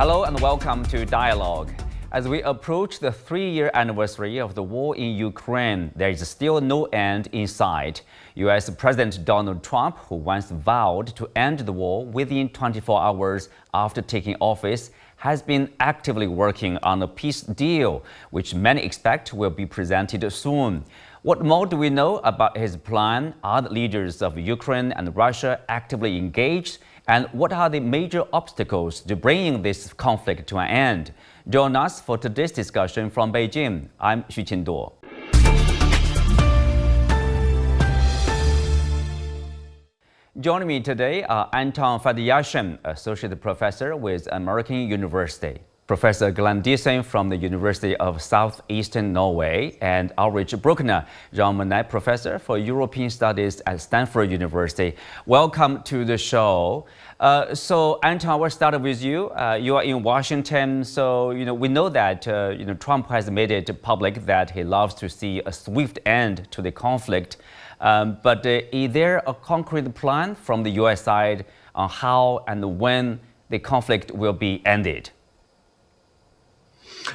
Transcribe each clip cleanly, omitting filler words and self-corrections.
Hello and welcome to Dialogue. As we approach the 3-year anniversary of the war in Ukraine, there is still no end in sight. U.S. President Donald Trump, who once vowed to end the war within 24 hours after taking office, has been actively working on a peace deal, which many expect will be presented soon. What more do we know about his plan? Are the leaders of Ukraine and Russia actively engaged? And what are the major obstacles to bringing this conflict to an end? Join us for today's discussion from Beijing. I'm Xu Qinduo. Joining me today are Anton Fedyashin, Associate Professor with American University, Professor Diesen from the University of South-Eastern Norway, and Ulrich Brueckner, Monnet Professor for European Studies at Stanford University. Welcome to the show. So Anton, we'll start with you. You are in Washington, so we know that Trump has made it public that he loves to see a swift end to the conflict. But is there a concrete plan from the U.S. side on how and when the conflict will be ended?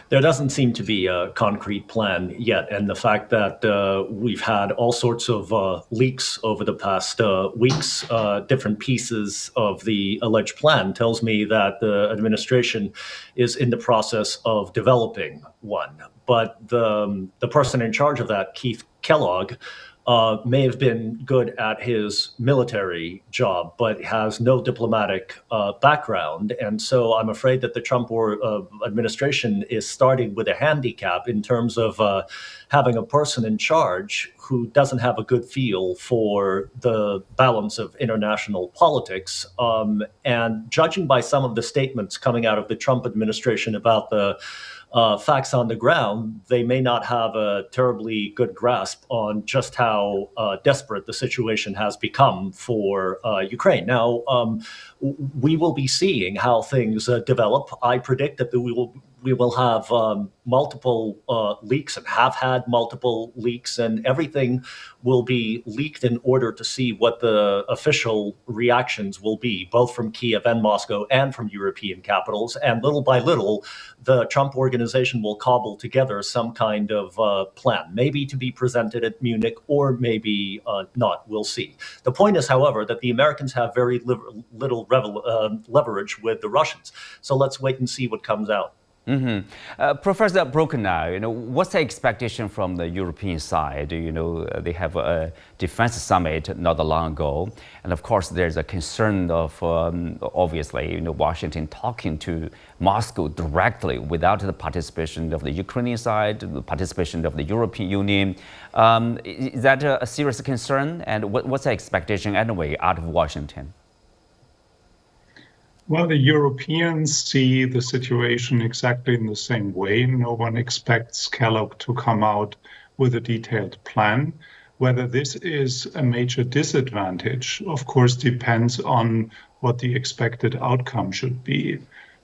There doesn't seem to be a concrete plan yet, and the fact that we've had all sorts of leaks over the past weeks, different pieces of the alleged plan, tells me that the administration is in the process of developing one. But the person in charge of that, Keith Kellogg, may have been good at his military job, but has no diplomatic background. And so I'm afraid that the Trump administration is starting with a handicap in terms of having a person in charge who doesn't have a good feel for the balance of international politics. And judging by some of the statements coming out of the Trump administration about the facts on the ground, they may not have a terribly good grasp on just how desperate the situation has become for Ukraine. Now, we will be seeing how things develop. I predict that we will have multiple leaks and have had multiple leaks, and everything will be leaked in order to see what the official reactions will be, both from Kiev and Moscow and from European capitals. And little by little, the Trump organization will cobble together some kind of plan, maybe to be presented at Munich or maybe not. We'll see. The point is, however, that the Americans have very little leverage with the Russians. So let's wait and see what comes out. Professor Brueckner, what's the expectation from the European side? They have a defense summit not long ago, and of course there's a concern of obviously Washington talking to Moscow directly without the participation of the Ukrainian side, the participation of the European Union. Is that a serious concern? And what's the expectation anyway out of Washington? Well, the Europeans see the situation exactly in the same way. No one expects Kellogg to come out with a detailed plan. Whether this is a major disadvantage, of course, depends on what the expected outcome should be.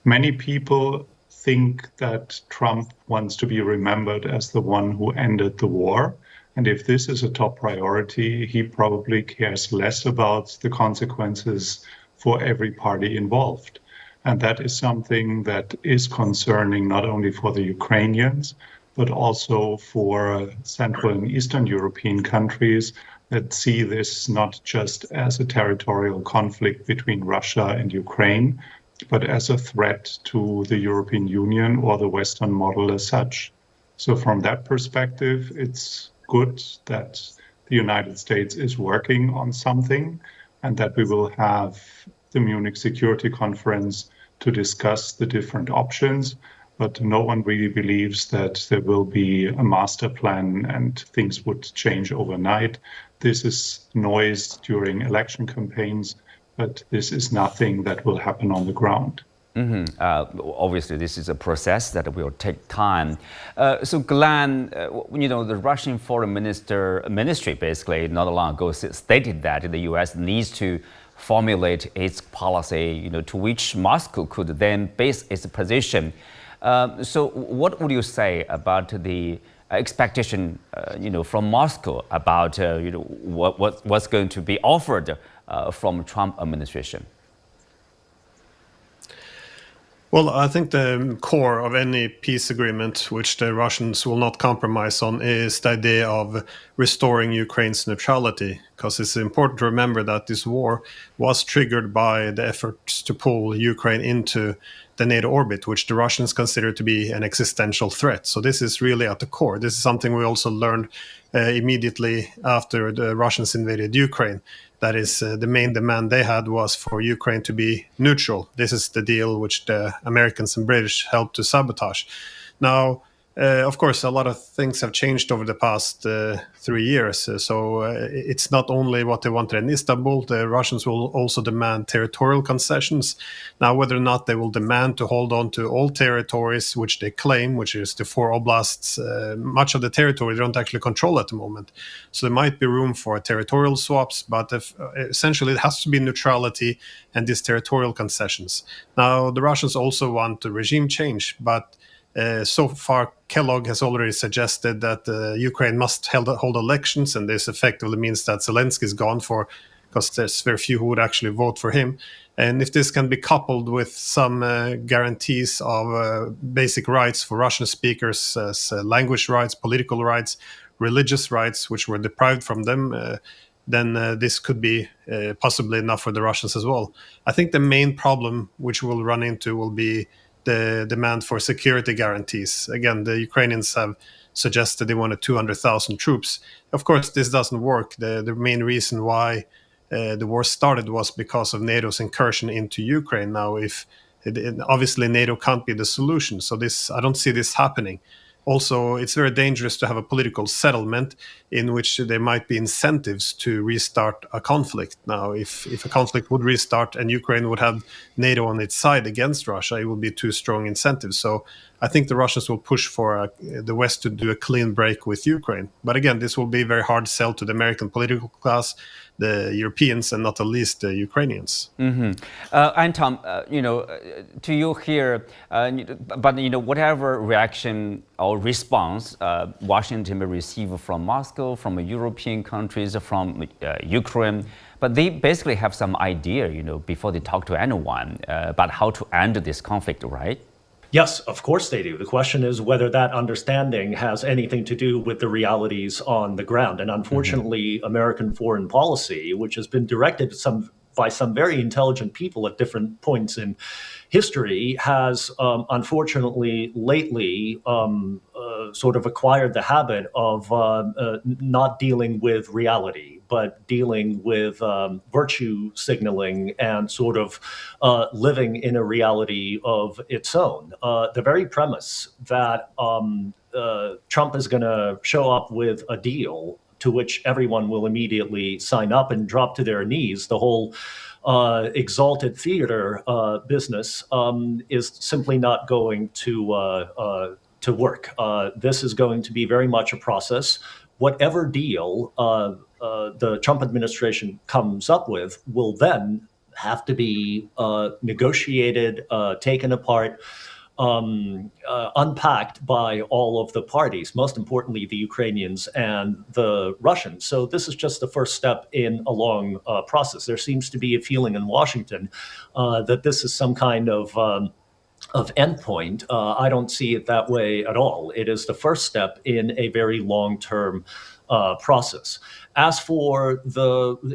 Many people think that Trump wants to be remembered as the one who ended the war. And if this is a top priority, he probably cares less about the consequences for every party involved. And that is something that is concerning not only for the Ukrainians, but also for Central and Eastern European countries that see this not just as a territorial conflict between Russia and Ukraine, but as a threat to the European Union or the Western model as such. So from that perspective, it's good that the United States is working on something, and that we will have the Munich Security Conference to discuss the different options. But no one really believes that there will be a master plan and things would change overnight. This is noise during election campaigns, but this is nothing that will happen on the ground. Obviously, this is a process that will take time. So, Glenn, the Russian Foreign Ministry basically not long ago stated that the U.S. needs to formulate its policy, to which Moscow could then base its position. So, what would you say about the expectation, from Moscow about, what's going to be offered from Trump administration? Well, I think the core of any peace agreement, which the Russians will not compromise on, is the idea of restoring Ukraine's neutrality. Because it's important to remember that this war was triggered by the efforts to pull Ukraine into the NATO orbit, which the Russians consider to be an existential threat. So this is really at the core. This is something we also learned immediately after the Russians invaded Ukraine. That is, the main demand they had was for Ukraine to be neutral. This is the deal which the Americans and British helped to sabotage. Now, of course, a lot of things have changed over the past 3 years. It's not only what they wanted in Istanbul. The Russians will also demand territorial concessions. Now, whether or not they will demand to hold on to all territories which they claim, which is the 4 oblasts, much of the territory they don't actually control at the moment. So there might be room for territorial swaps, but essentially it has to be neutrality and these territorial concessions. Now, the Russians also want a regime change, but so far, Kellogg has already suggested that Ukraine must hold elections, and this effectively means that Zelensky is gone because there's very few who would actually vote for him. And if this can be coupled with some guarantees of basic rights for Russian speakers, as language rights, political rights, religious rights, which were deprived from them, then this could be possibly enough for the Russians as well. I think the main problem which we'll run into will be the demand for security guarantees. Again, the Ukrainians have suggested they wanted 200,000 troops. Of course, this doesn't work. The main reason why the war started was because of NATO's incursion into Ukraine. Now, obviously NATO can't be the solution, so I don't see this happening. Also, it's very dangerous to have a political settlement in which there might be incentives to restart a conflict. Now, if a conflict would restart and Ukraine would have NATO on its side against Russia, it would be too strong incentives. So I think the Russians will push for the West to do a clean break with Ukraine. But again, this will be a very hard sell to the American political class, the Europeans, and not the least the Ukrainians. Mm-hmm. Anton, to you here, but whatever reaction or response Washington may receive from Moscow, from European countries, from Ukraine, but they basically have some idea, before they talk to anyone about how to end this conflict, right? Yes, of course they do. The question is whether that understanding has anything to do with the realities on the ground. And unfortunately, American foreign policy, which has been directed by some very intelligent people at different points in history, has unfortunately lately sort of acquired the habit of not dealing with reality, but dealing with virtue signaling and sort of living in a reality of its own. The very premise that Trump is going to show up with a deal to which everyone will immediately sign up and drop to their knees, the whole exalted theater business is simply not going to work. This is going to be very much a process. Whatever deal the Trump administration comes up with will then have to be negotiated, taken apart, unpacked by all of the parties, most importantly, the Ukrainians and the Russians. So this is just the first step in a long process. There seems to be a feeling in Washington that this is some kind of endpoint. I don't see it that way at all. It is the first step in a very long-term process. As for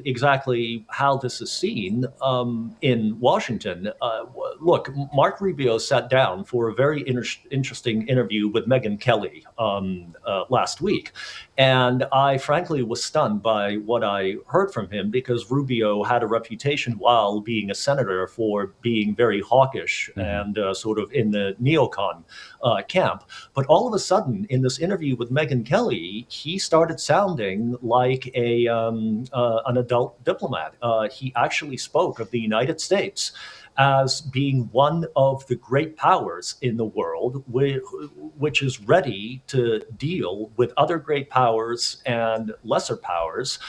exactly how this is seen in Washington, look, Mark Rubio sat down for a very interesting interview with Megyn Kelly last week. And I frankly was stunned by what I heard from him, because Rubio had a reputation while being a senator for being very hawkish and sort of in the neocon camp. But all of a sudden, in this interview with Megyn Kelly, he started sounding like an adult diplomat. He actually spoke of the United States as being one of the great powers in the world, which is ready to deal with other great powers and lesser powers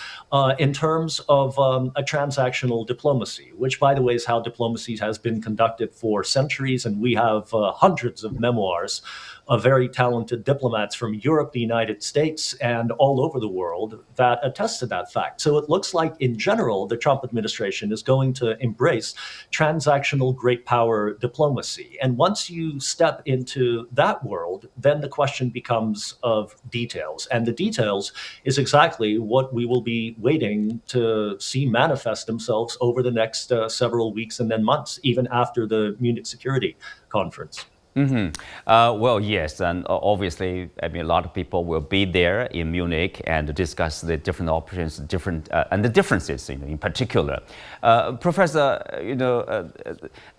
in terms of a transactional diplomacy, which, by the way, is how diplomacy has been conducted for centuries. And we have hundreds of memoirs of very talented diplomats from Europe, the United States, and all over the world that attest to that fact. So it looks like, in general, the Trump administration is going to embrace transactional transactional great power diplomacy. And once you step into that world, then the question becomes of details. And the details is exactly what we will be waiting to see manifest themselves over the next several weeks and then months, even after the Munich Security Conference. Well, yes, and obviously, I mean, a lot of people will be there in Munich and discuss the different options, and the differences, in particular. Professor,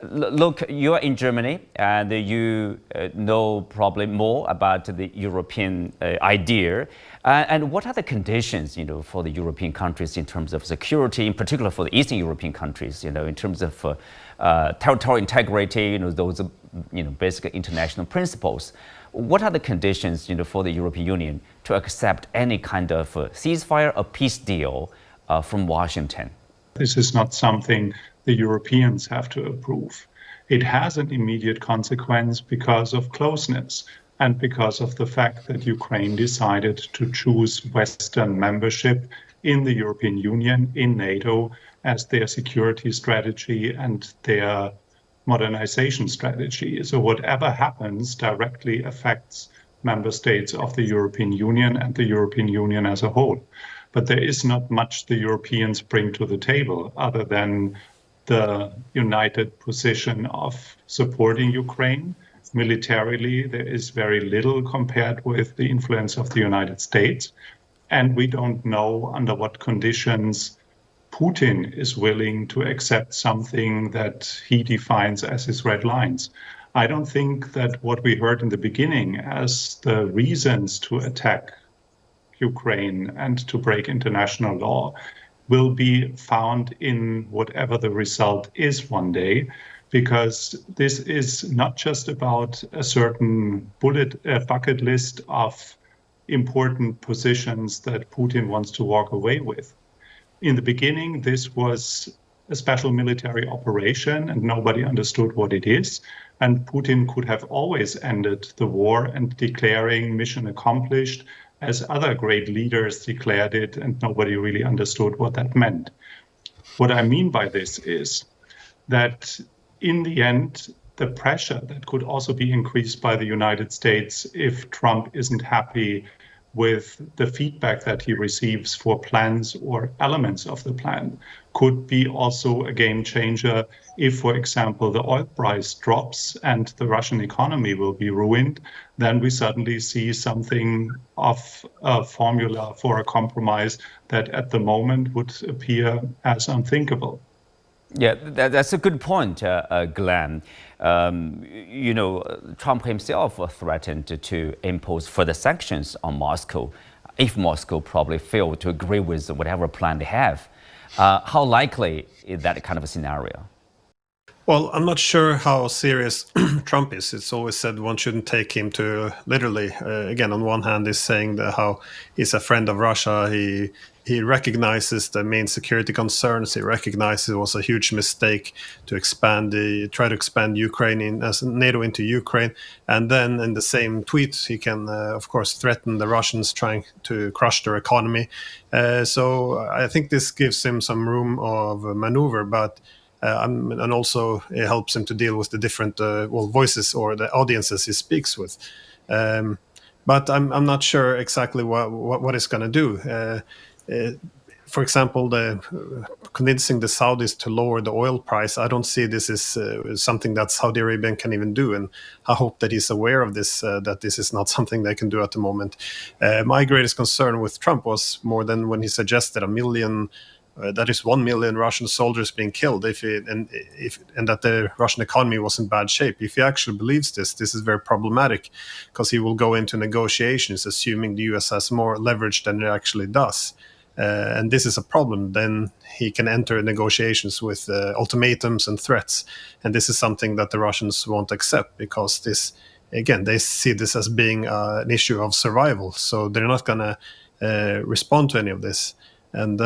look, you are in Germany, and you know probably more about the European idea. And what are the conditions, for the European countries in terms of security, in particular for the Eastern European countries, in terms of territorial integrity, those, basic international principles. What are the conditions, for the European Union to accept any kind of ceasefire or peace deal from Washington? This is not something the Europeans have to approve. It has an immediate consequence because of closeness and because of the fact that Ukraine decided to choose Western membership in the European Union, in NATO, as their security strategy and their modernization strategy. So whatever happens directly affects member states of the European Union and the European Union as a whole. But there is not much the Europeans bring to the table other than the united position of supporting Ukraine. Militarily, there is very little compared with the influence of the United States. And we don't know under what conditions Putin is willing to accept something that he defines as his red lines. I don't think that what we heard in the beginning as the reasons to attack Ukraine and to break international law will be found in whatever the result is one day, because this is not just about a certain bucket list of important positions that Putin wants to walk away with. In the beginning, this was a special military operation and nobody understood what it is. And Putin could have always ended the war and declaring mission accomplished, as other great leaders declared it, and nobody really understood what that meant. What I mean by this is that in the end, the pressure that could also be increased by the United States if Trump isn't happy with the feedback that he receives for plans or elements of the plan could be also a game changer if, for example, the oil price drops and the Russian economy will be ruined. Then we suddenly see something of a formula for a compromise that at the moment would appear as unthinkable. Yeah, that's a good point, Glenn. Trump himself threatened to impose further sanctions on Moscow if Moscow probably failed to agree with whatever plan they have. How likely is that kind of a scenario? Well, I'm not sure how serious Trump is. It's always said one shouldn't take him to literally. Again, on one hand, he's saying that how he's a friend of Russia. He recognizes the main security concerns. He recognizes it was a huge mistake to try to expand Ukraine as NATO into Ukraine. And then in the same tweet, he can, of course, threaten the Russians trying to crush their economy. So I think this gives him some room of maneuver, but and also it helps him to deal with the different voices or the audiences he speaks with. But I'm not sure exactly what he's going to do. For example, convincing the Saudis to lower the oil price, I don't see this as something that Saudi Arabia can even do. And I hope that he's aware of this, that this is not something they can do at the moment. My greatest concern with Trump was more than when he suggested 1 million, that is 1 million Russian soldiers being killed, and that the Russian economy was in bad shape. If he actually believes this is very problematic, because he will go into negotiations assuming the US has more leverage than it actually does. And this is a problem. Then he can enter negotiations with ultimatums and threats. And this is something that the Russians won't accept, because this, again, they see this as being an issue of survival. So they're not going to respond to any of this. And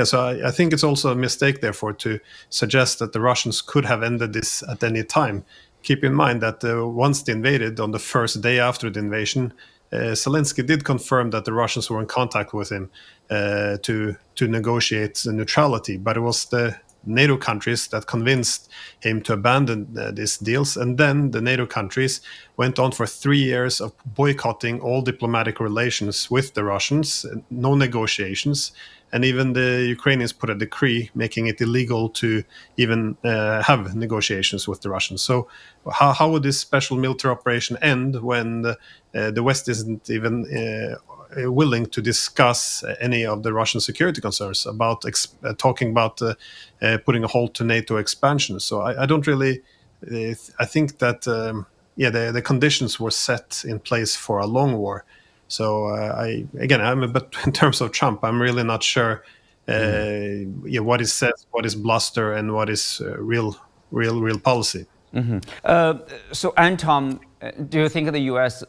so I think it's also a mistake, therefore, to suggest that the Russians could have ended this at any time. Keep in mind that once they invaded, on the first day after the invasion, Zelensky did confirm that the Russians were in contact with him to negotiate the neutrality. But it was the NATO countries that convinced him to abandon these deals. And then the NATO countries went on for 3 years of boycotting all diplomatic relations with the Russians, no negotiations. And even the Ukrainians put a decree making it illegal to even have negotiations with the Russians. So how would this special military operation end when the West isn't even willing to discuss any of the Russian security concerns about talking about putting a halt to NATO expansion? So I don't really, I think that, the conditions were set in place for a long war. So but in terms of Trump, I'm really not sure what is said, what is bluster, and what is real policy. So Anton, do you think the U.S.,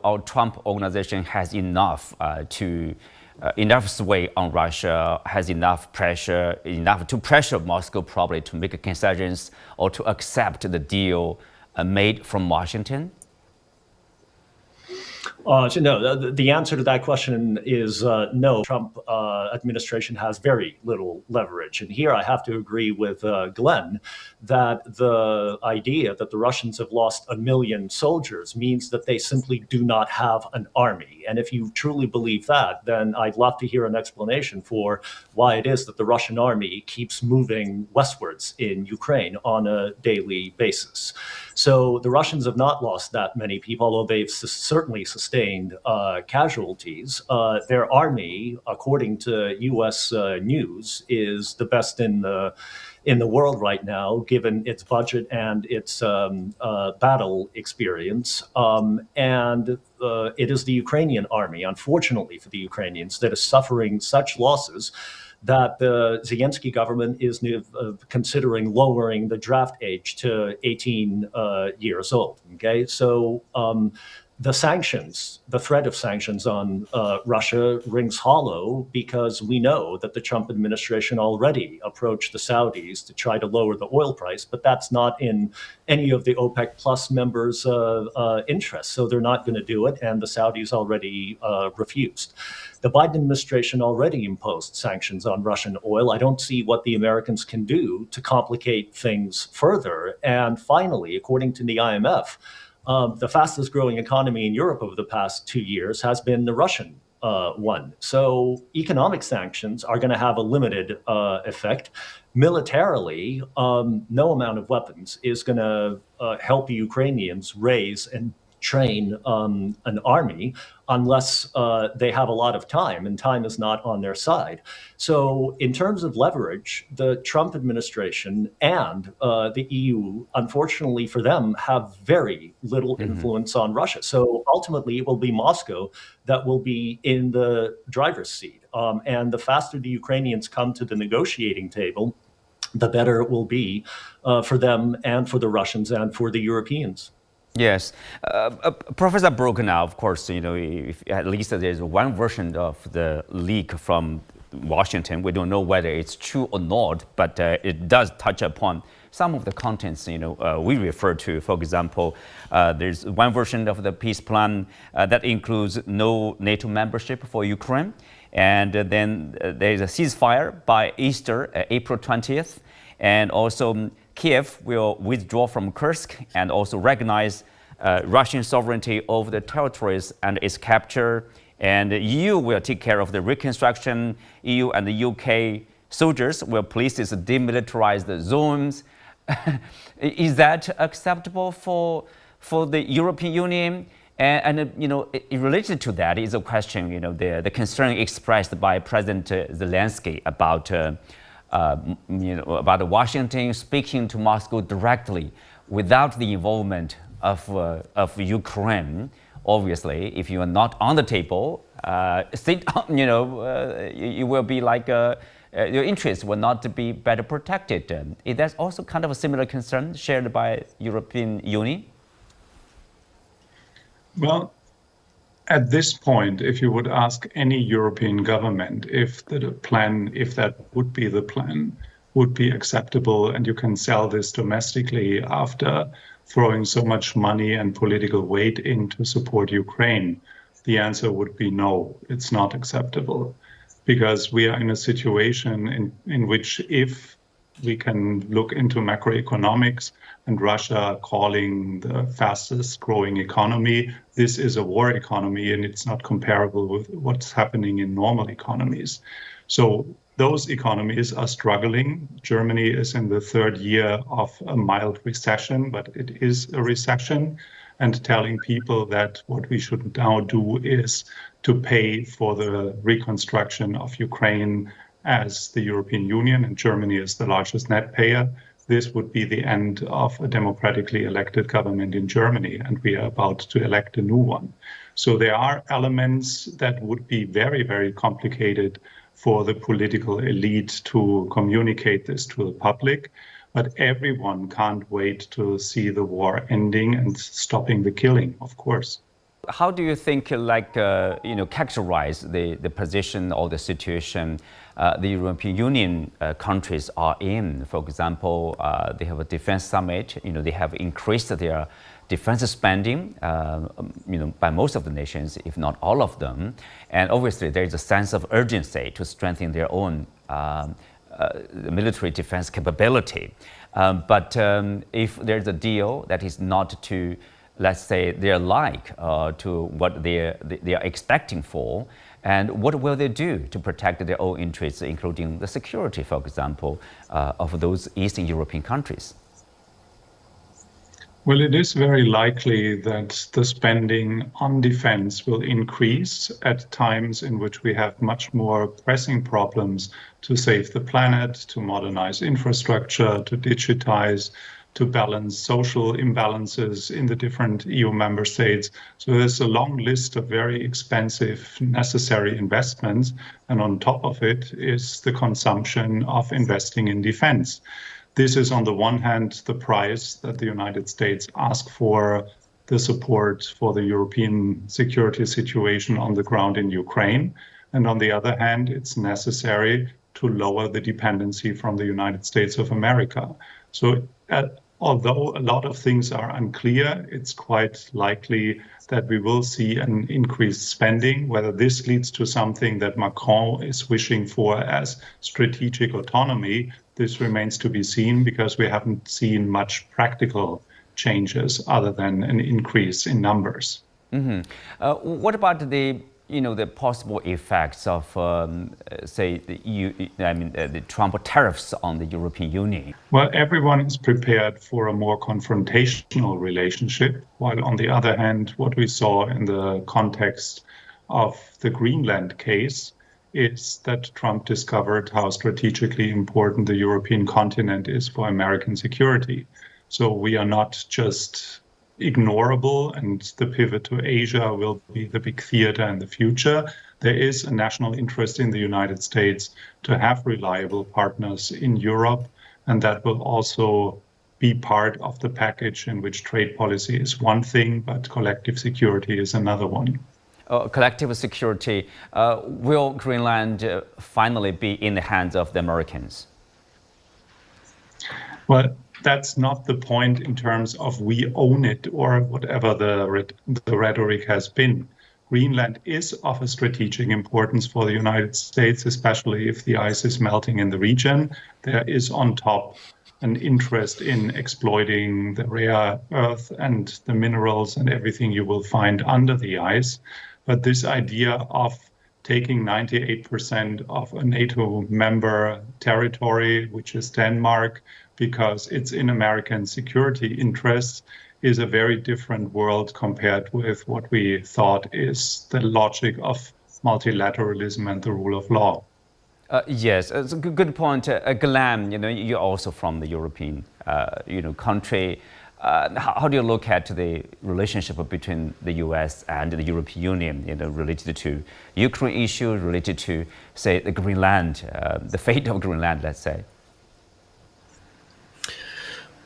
our Trump organization has enough enough sway on Russia, has enough to pressure Moscow probably to make concessions or to accept the deal made from Washington? No, the answer to that question is no. Trump administration has very little leverage. And here I have to agree with Glenn that the idea that the Russians have lost 1 million soldiers means that they simply do not have an army. And if you truly believe that, then I'd love to hear an explanation for why it is that the Russian army keeps moving westwards in Ukraine on a daily basis. So the Russians have not lost that many people, although they've certainly sustained casualties. Their army, according to U.S. news, is the best in the world right now, given its budget and its battle experience. And it is the Ukrainian army, unfortunately for the Ukrainians, that is suffering such losses that the Zelensky government is considering lowering the draft age to 18 years old. Okay, so the threat of sanctions on Russia rings hollow because we know that the Trump administration already approached the Saudis to try to lower the oil price, but that's not in any of the OPEC Plus members' interests. So they're not going to do it, and the Saudis already refused. The Biden administration already imposed sanctions on Russian oil. I don't see what the Americans can do to complicate things further. And finally, according to the IMF, the fastest growing economy in Europe over the past 2 years has been the Russian one. So economic sanctions are going to have a limited effect. Militarily, no amount of weapons is going to help the Ukrainians raise and train an army unless they have a lot of time, and time is not on their side. So in terms of leverage, the Trump administration and the EU, unfortunately for them, have very little influence on Russia. So ultimately, it will be Moscow that will be in the driver's seat. And the faster the Ukrainians come to the negotiating table, the better it will be for them and for the Russians and for the Europeans. Yes. Professor Brueckner, of course, if at least there's one version of the leak from Washington. We don't know whether it's true or not, but it does touch upon some of the contents, we refer to. For example, there's one version of the peace plan that includes no NATO membership for Ukraine. And then there's a ceasefire by Easter, April 20th. And also Kiev will withdraw from Kursk and also recognize Russian sovereignty over the territories and its capture. And the EU will take care of the reconstruction. EU and the UK soldiers will police its demilitarized zones. Is that acceptable for the European Union? And related to that is a question, the concern expressed by President Zelensky about Washington speaking to Moscow directly without the involvement of Ukraine. Obviously, if you are not on the table, you will be like your interests will not be better protected. Is that also kind of a similar concern shared by European Union? Well, at this point, if you would ask any European government if that would be the plan, would be acceptable and you can sell this domestically after throwing so much money and political weight in to support Ukraine, the answer would be no, it's not acceptable. Because we are in a situation in which if we can look into macroeconomics and Russia calling the fastest growing economy. This is a war economy and it's not comparable with what's happening in normal economies. So those economies are struggling. Germany is in the third year of a mild recession, but it is a recession. And telling people that what we should now do is to pay for the reconstruction of Ukraine as the European Union, and Germany is the largest net payer. This would be the end of a democratically elected government in Germany, and we are about to elect a new one. So there are elements that would be very, very complicated for the political elite to communicate this to the public. But everyone can't wait to see the war ending and stopping the killing, of course. How do you think, characterize the position or the situation the European Union countries are in? For example, they have a defense summit. They have increased their defense spending, by most of the nations, if not all of them. And obviously, there is a sense of urgency to strengthen their own military defense capability. But if there's a deal that is not to, let's say, their like to what they are expecting for, and what will they do to protect their own interests, including the security, for example, of those Eastern European countries? Well, it is very likely that the spending on defense will increase at times in which we have much more pressing problems to save the planet, to modernize infrastructure, to digitize, to balance social imbalances in the different EU member states. So there's a long list of very expensive, necessary investments. And on top of it is the consumption of investing in defense. This is, on the one hand, the price that the United States ask for the support for the European security situation on the ground in Ukraine. And on the other hand, it's necessary to lower the dependency from the United States of America. So although a lot of things are unclear, it's quite likely that we will see an increased spending. Whether this leads to something that Macron is wishing for as strategic autonomy, this remains to be seen, because we haven't seen much practical changes other than an increase in numbers. Mm-hmm. What about the possible effects of, say, the Trump tariffs on the European Union? Well, everyone is prepared for a more confrontational relationship, while on the other hand, what we saw in the context of the Greenland case is that Trump discovered how strategically important the European continent is for American security. So we are not just ignorable, and the pivot to Asia will be the big theater in the future. There is a national interest in the United States to have reliable partners in Europe, and that will also be part of the package in which trade policy is one thing, but collective security is another one. Collective security, will Greenland finally be in the hands of the Americans? Well, that's not the point in terms of we own it or whatever the rhetoric has been. Greenland is of a strategic importance for the United States, especially if the ice is melting in the region. There is on top an interest in exploiting the rare earth and the minerals and everything you will find under the ice. But this idea of taking 98% of a NATO member territory, which is Denmark, because it's in American security interests, is a very different world compared with what we thought is the logic of multilateralism and the rule of law. Yes, it's a good point. Glam, you're also from the European, country. How do you look at the relationship between the U.S. and the European Union, related to Ukraine issue, related to, say, the Greenland, the fate of Greenland, let's say?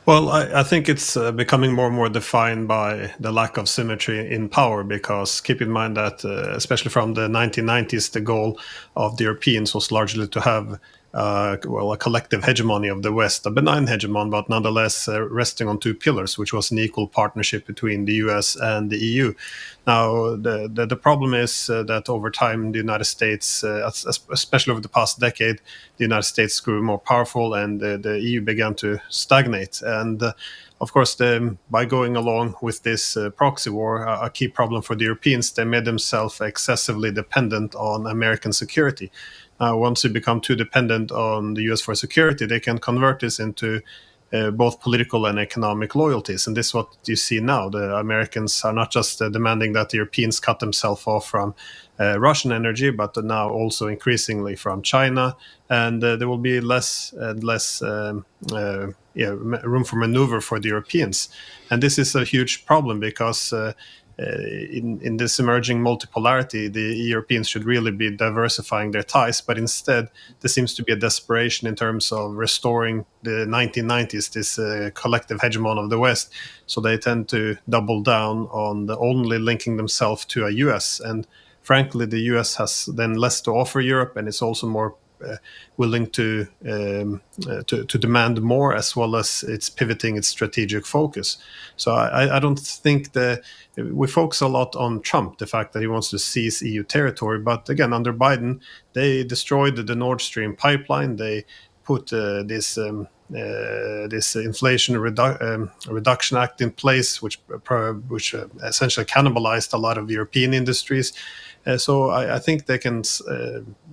Well, I think it's becoming more and more defined by the lack of symmetry in power, because keep in mind that, especially from the 1990s, the goal of the Europeans was largely to have a collective hegemony of the West, a benign hegemon, but nonetheless resting on two pillars, which was an equal partnership between the US and the EU. Now, the problem is that over time, the United States, especially over the past decade, the United States grew more powerful and the EU began to stagnate. And of course, by going along with this proxy war, a key problem for the Europeans, they made themselves excessively dependent on American security. Once you become too dependent on the US for security, they can convert this into both political and economic loyalties. And this is what you see now. The Americans are not just demanding that the Europeans cut themselves off from Russian energy, but now also increasingly from China. And there will be less and less room for maneuver for the Europeans. And this is a huge problem because in this emerging multipolarity, the Europeans should really be diversifying their ties, but instead there seems to be a desperation in terms of restoring the 1990s, this collective hegemon of the West. So they tend to double down on only linking themselves to a US. And frankly, the US has then less to offer Europe, and it's also more willing to demand more, as well as it's pivoting its strategic focus. So I don't think we focus a lot on Trump, the fact that he wants to seize EU territory. But again, under Biden, they destroyed the Nord Stream pipeline. They put this Inflation Reduction Act in place, which essentially cannibalized a lot of European industries. So I think they can,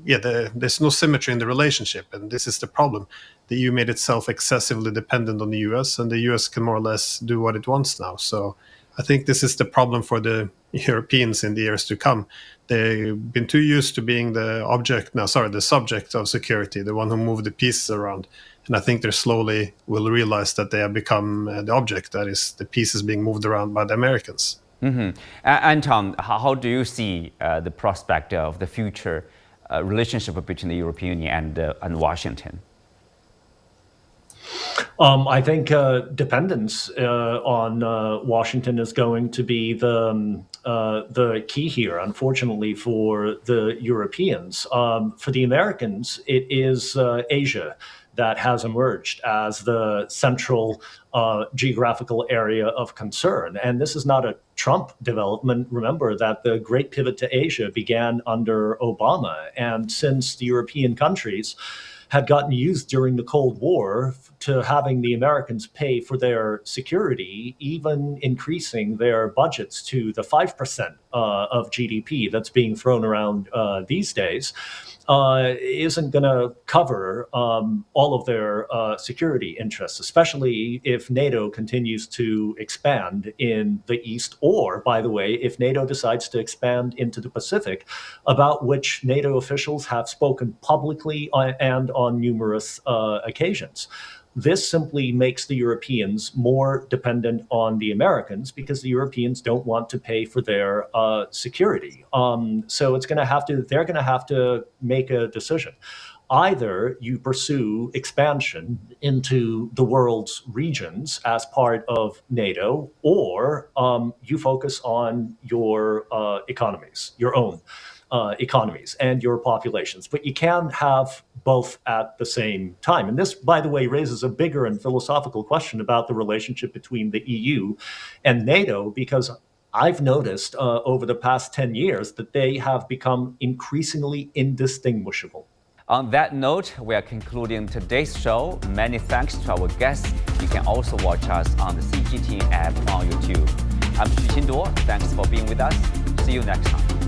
there's no symmetry in the relationship, and this is the problem. The EU made itself excessively dependent on the US, and the US can more or less do what it wants now. So I think this is the problem for the Europeans in the years to come. They've been too used to being the subject of security, the one who moved the pieces around. And I think they slowly will realize that they have become the object, that is, the pieces being moved around by the Americans. Mm-hmm. Anton, how do you see the prospect of the future relationship between the European Union and Washington? I think dependence on Washington is going to be the key here, unfortunately, for the Europeans. For the Americans, it is Asia that has emerged as the central geographical area of concern. And this is not a Trump development. Remember that the great pivot to Asia began under Obama. And since the European countries had gotten used during the Cold War to having the Americans pay for their security, even increasing their budgets to the 5% of GDP that's being thrown around these days, isn't going to cover all of their security interests, especially if NATO continues to expand in the East, or, by the way, if NATO decides to expand into the Pacific, about which NATO officials have spoken publicly and on numerous occasions. This simply makes the Europeans more dependent on the Americans because the Europeans don't want to pay for their security. So they're going to have to make a decision. Either you pursue expansion into the world's regions as part of NATO, or you focus on your economies, your own economies and your populations. But you can't have both at the same time. And this, by the way, raises a bigger and philosophical question about the relationship between the EU and NATO, because I've noticed over the past 10 years that they have become increasingly indistinguishable. On that note, we are concluding today's show. Many thanks to our guests. You can also watch us on the CGTN app on YouTube. I'm Xu Qinduo. Thanks for being with us. See you next time.